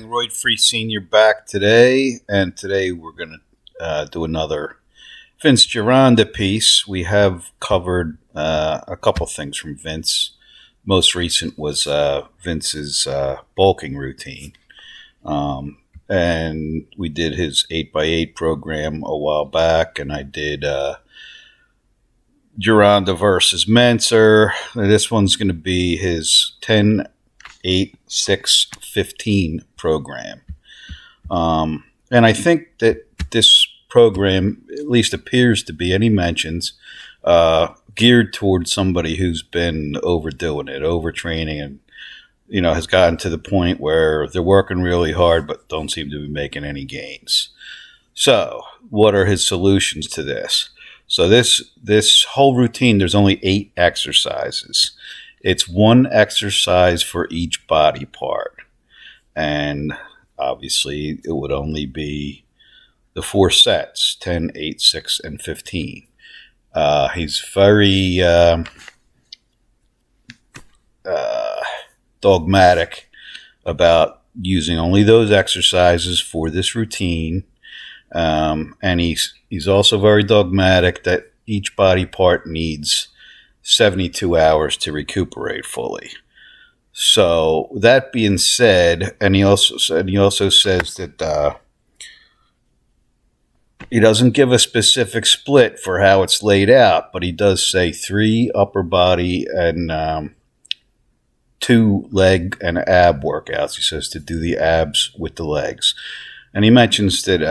Royd Free Senior back today, and today we're going to do another Vince Gironda piece. We have covered a couple things from Vince. Most recent was Vince's bulking routine, and we did his 8x8 program a while back, and I did Gironda versus Menser. This one's going to be his 10, 8, 6, 15 program. And I think that this program at least appears to be, and he mentions, geared towards somebody who's been overdoing it, overtraining, and has gotten to the point where they're working really hard but don't seem to be making any gains. So what are his solutions to this? So this whole routine, there's only 8 exercises. It's one exercise for each body part. And obviously it would only be the 4 sets, 10, 8, 6, and 15. He's very dogmatic about using only those exercises for this routine. And he's also very dogmatic that each body part needs 72 hours to recuperate fully. So that being said, and he also says that he doesn't give a specific split for how it's laid out, but he does say 3 upper body and 2 leg and ab workouts. He says to do the abs with the legs. And he mentions that,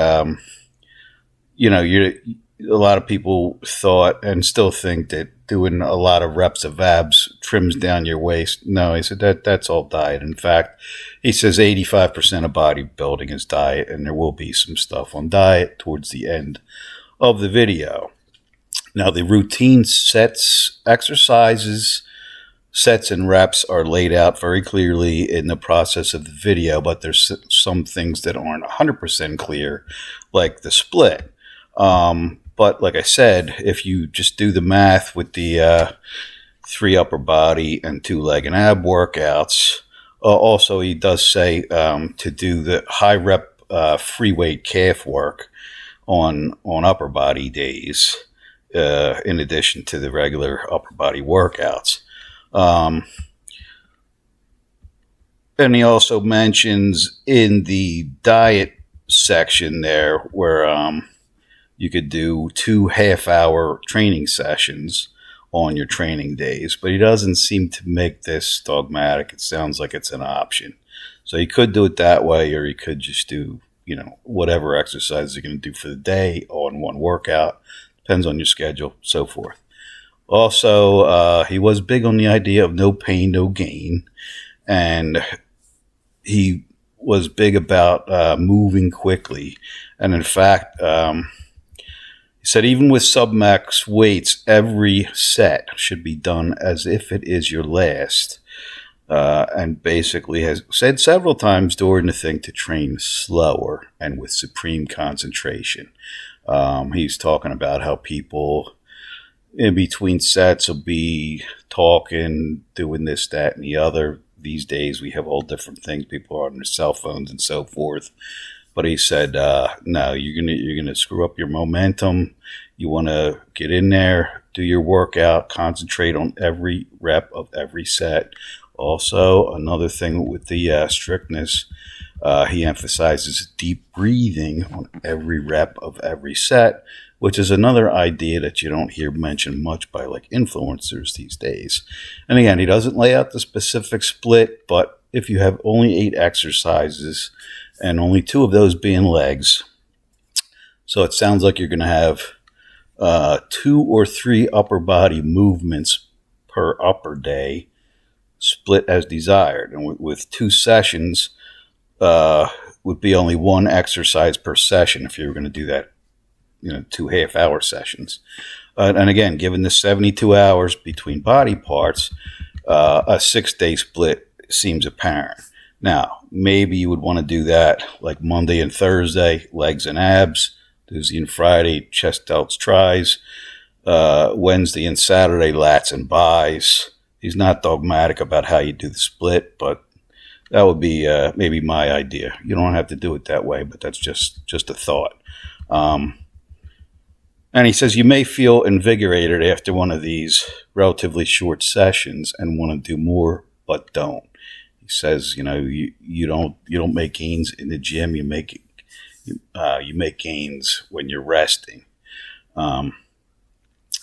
a lot of people thought and still think that doing a lot of reps of abs trims down your waist. No, he said that's all diet. In fact, he says 85% of bodybuilding is diet, and there will be some stuff on diet towards the end of the video. Now, the routine sets, exercises, sets and reps are laid out very clearly in the process of the video, but there's some things that aren't 100% clear, like the split. But like I said, if you just do the math with the 3 upper body and 2 leg and ab workouts, also he does say to do the high rep free weight calf work on upper body days, in addition to the regular upper body workouts. And he also mentions in the diet section there where you could do 2 half-hour training sessions on your training days, but he doesn't seem to make this dogmatic. It sounds like it's an option. So you could do it that way, or you could just do, whatever exercise you're going to do for the day on one workout. Depends on your schedule, so forth. Also, he was big on the idea of no pain, no gain, and he was big about moving quickly. And in fact, he said even with submax weights, every set should be done as if it is your last. And basically has said several times during the thing to train slower and with supreme concentration. He's talking about how people in between sets will be talking, doing this, that, and the other. These days we have all different things. People are on their cell phones and so forth. But he said, no, you're gonna screw up your momentum. You want to get in there, do your workout, concentrate on every rep of every set. Also, another thing with the strictness, he emphasizes deep breathing on every rep of every set, which is another idea that you don't hear mentioned much by like influencers these days. And again, he doesn't lay out the specific split, but if you have only 8 exercises and only 2 of those being legs, so it sounds like you're going to have 2 or 3 upper body movements per upper day, split as desired. And with 2 sessions, would be only 1 exercise per session if you were going to do that, 2 half-hour sessions. And again, given the 72 hours between body parts, a 6-day split seems apparent. Now, maybe you would want to do that like Monday and Thursday, legs and abs, Tuesday and Friday, chest, delts, tries, Wednesday and Saturday, lats and buys. He's not dogmatic about how you do the split, but That would be maybe my idea. You don't have to do it that way, but that's just a thought. And he says you may feel invigorated after one of these relatively short sessions and want to do more, but don't. He says, you don't make gains in the gym. You make gains when you're resting, and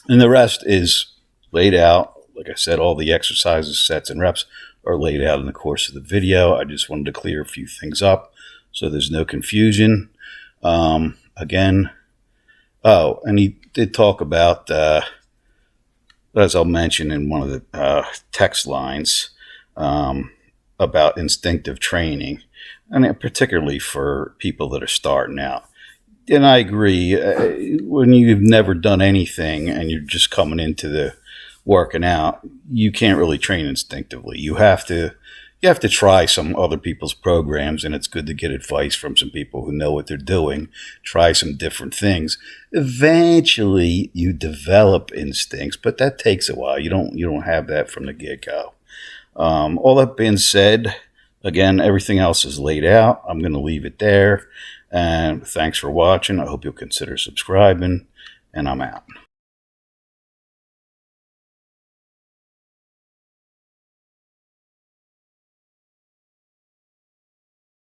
the rest is laid out. Like I said, all the exercises, sets, and reps are laid out in the course of the video. I just wanted to clear a few things up so there's no confusion. Again, and he did talk about, as I'll mention in one of the text lines, about instinctive training, and particularly for people that are starting out. And I agree, when you've never done anything and you're just coming into the working out, you can't really train instinctively. You have to try some other people's programs, and it's good to get advice from some people who know what they're doing. Try some different things. Eventually, you develop instincts, but that takes a while. You don't have that from the get-go. All that being said, again, everything else is laid out. I'm going to leave it there. And thanks for watching. I hope you'll consider subscribing, and I'm out.